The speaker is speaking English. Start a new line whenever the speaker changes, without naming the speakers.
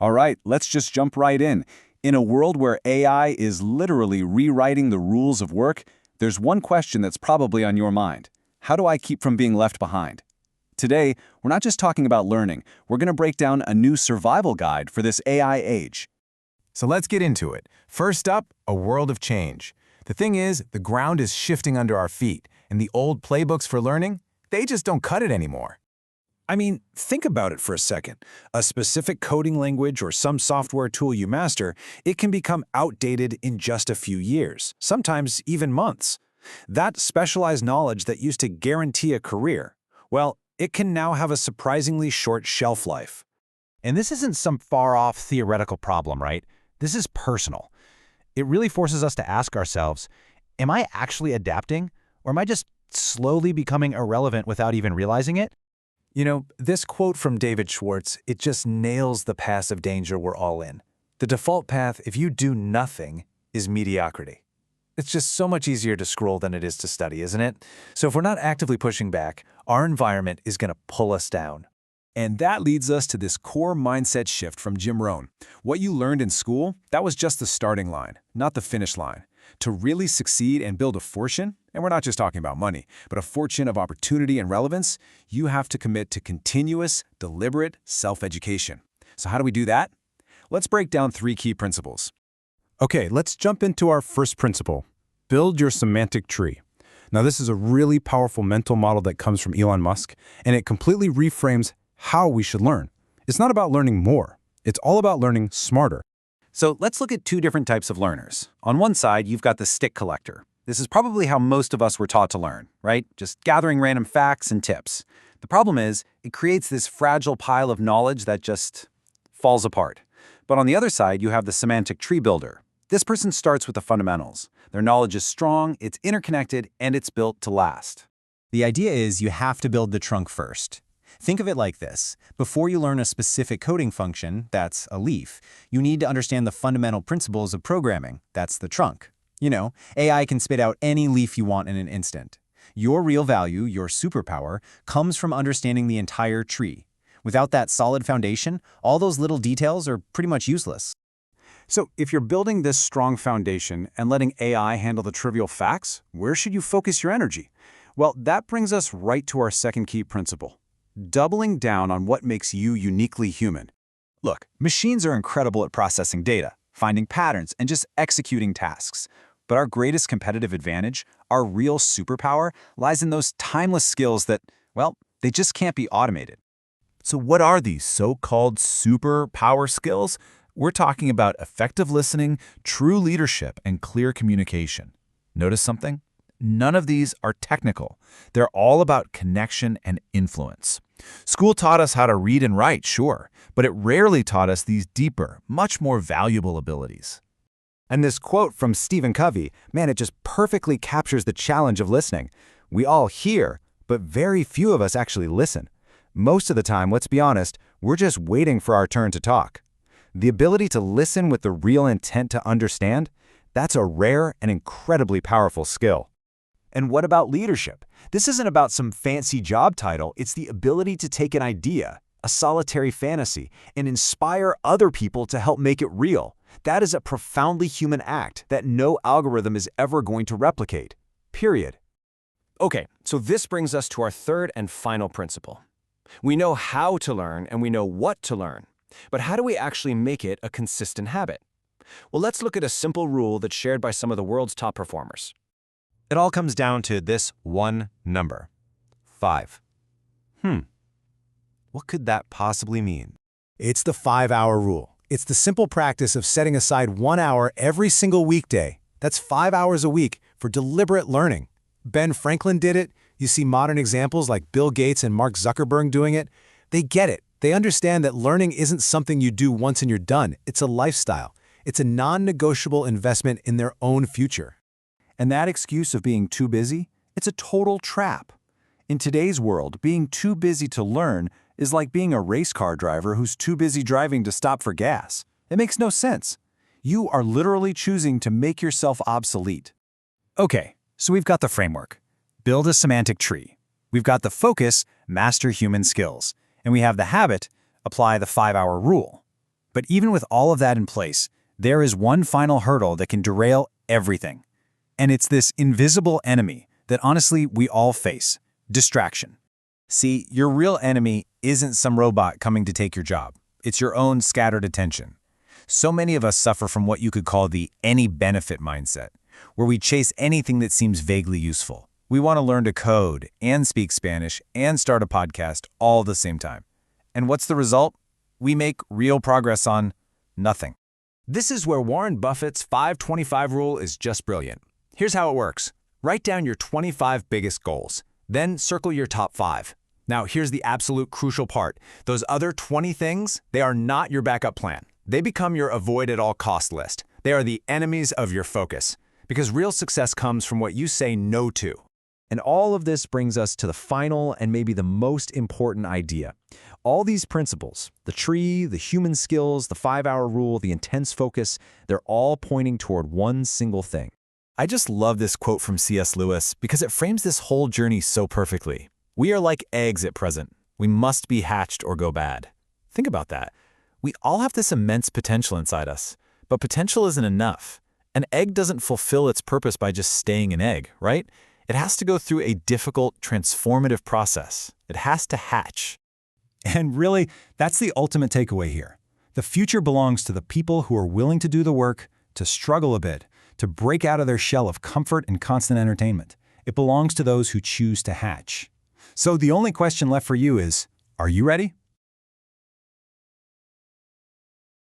All right, let's just jump right in. In a world where AI is literally rewriting the rules of work, there's one question that's probably on your mind. How do I keep from being left behind? Today, we're not just talking about learning. We're going to break down a new survival guide for this AI age.
So let's get into it. First up, a world of change. The thing is, the ground is shifting under our feet, and the old playbooks for learning, they just don't cut it anymore.
I mean, think about it for a second. A specific coding language or some software tool you master, it can become outdated in just a few years, sometimes even months. That specialized knowledge that used to guarantee a career, well, it can now have a surprisingly short shelf life.
And this isn't some far-off theoretical problem, right? This is personal. It really forces us to ask ourselves, am I actually adapting, or am I just slowly becoming irrelevant without even realizing it?
You know, this quote from David Schwartz, it just nails the passive danger we're all in. The default path, if you do nothing, is mediocrity. It's just so much easier to scroll than it is to study, isn't it? So if we're not actively pushing back, our environment is going to pull us down.
And that leads us to this core mindset shift from Jim Rohn. What you learned in school, that was just the starting line, not the finish line. To really succeed and build a fortune, and we're not just talking about money, but a fortune of opportunity and relevance, you have to commit to continuous, deliberate self-education. So how do we do that? Let's break down 3 key principles.
Okay, let's jump into our first principle. Build your semantic tree. Now, this is a really powerful mental model that comes from Elon Musk, and it completely reframes how we should learn. It's not about learning more. It's all about learning smarter.
So let's look at 2 different types of learners. On one side, you've got the stick collector. This is probably how most of us were taught to learn, right? Just gathering random facts and tips. The problem is, it creates this fragile pile of knowledge that just falls apart. But on the other side, you have the semantic tree builder. This person starts with the fundamentals. Their knowledge is strong, it's interconnected, and it's built to last.
The idea is you have to build the trunk first. Think of it like this. Before you learn a specific coding function, that's a leaf, you need to understand the fundamental principles of programming, that's the trunk. You know, AI can spit out any leaf you want in an instant. Your real value, your superpower, comes from understanding the entire tree. Without that solid foundation, all those little details are pretty much useless.
So if you're building this strong foundation and letting AI handle the trivial facts, where should you focus your energy? Well, that brings us right to our second key principle. Doubling down on what makes you uniquely human.
Look, machines are incredible at processing data, finding patterns, and just executing tasks. But our greatest competitive advantage, our real superpower, lies in those timeless skills that, well, they just can't be automated.
So what are these so-called superpower skills? We're talking about effective listening, true leadership, and clear communication. Notice something? None of these are technical. They're all about connection and influence. School taught us how to read and write, sure, but it rarely taught us these deeper, much more valuable abilities.
And this quote from Stephen Covey, man, it just perfectly captures the challenge of listening. We all hear, but very few of us actually listen. Most of the time, let's be honest, we're just waiting for our turn to talk. The ability to listen with the real intent to understand, that's a rare and incredibly powerful skill.
And what about leadership? This isn't about some fancy job title. It's the ability to take an idea, a solitary fantasy, and inspire other people to help make it real. That is a profoundly human act that no algorithm is ever going to replicate. Period.
Okay, so this brings us to our third and final principle. We know how to learn and we know what to learn. But how do we actually make it a consistent habit? Well, let's look at a simple rule that's shared by some of the world's top performers.
It all comes down to this one number, 5. What could that possibly mean?
It's the 5-hour rule. It's the simple practice of setting aside 1 hour every single weekday. That's 5 hours a week for deliberate learning. Ben Franklin did it. You see modern examples like Bill Gates and Mark Zuckerberg doing it. They get it. They understand that learning isn't something you do once and you're done. It's a lifestyle. It's a non-negotiable investment in their own future.
And that excuse of being too busy, it's a total trap. In today's world, being too busy to learn is like being a race car driver who's too busy driving to stop for gas. It makes no sense. You are literally choosing to make yourself obsolete.
Okay, so we've got the framework. Build a semantic tree. We've got the focus, master human skills. And we have the habit, apply the 5-hour rule. But even with all of that in place, there is one final hurdle that can derail everything. And it's this invisible enemy that honestly we all face: distraction. See, your real enemy isn't some robot coming to take your job. It's your own scattered attention. So many of us suffer from what you could call the any benefit mindset, where we chase anything that seems vaguely useful. We want to learn to code and speak Spanish and start a podcast all at the same time. And what's the result? We make real progress on nothing.
This is where Warren Buffett's 5-25 rule is just brilliant. Here's how it works. Write down your 25 biggest goals, then circle your top 5. Now, here's the absolute crucial part. Those other 20 things, they are not your backup plan. They become your avoid-at-all-cost list. They are the enemies of your focus, because real success comes from what you say no to. And all of this brings us to the final and maybe the most important idea. All these principles, the tree, the human skills, the 5-hour rule, the intense focus, they're all pointing toward one single thing.
I just love this quote from C.S. Lewis because it frames this whole journey so perfectly. We are like eggs at present. We must be hatched or go bad. Think about that. We all have this immense potential inside us, but potential isn't enough. An egg doesn't fulfill its purpose by just staying an egg, right? It has to go through a difficult, transformative process. It has to hatch.
And really, that's the ultimate takeaway here. The future belongs to the people who are willing to do the work, to struggle a bit, to break out of their shell of comfort and constant entertainment. It belongs to those who choose to hatch. So the only question left for you is, are you ready?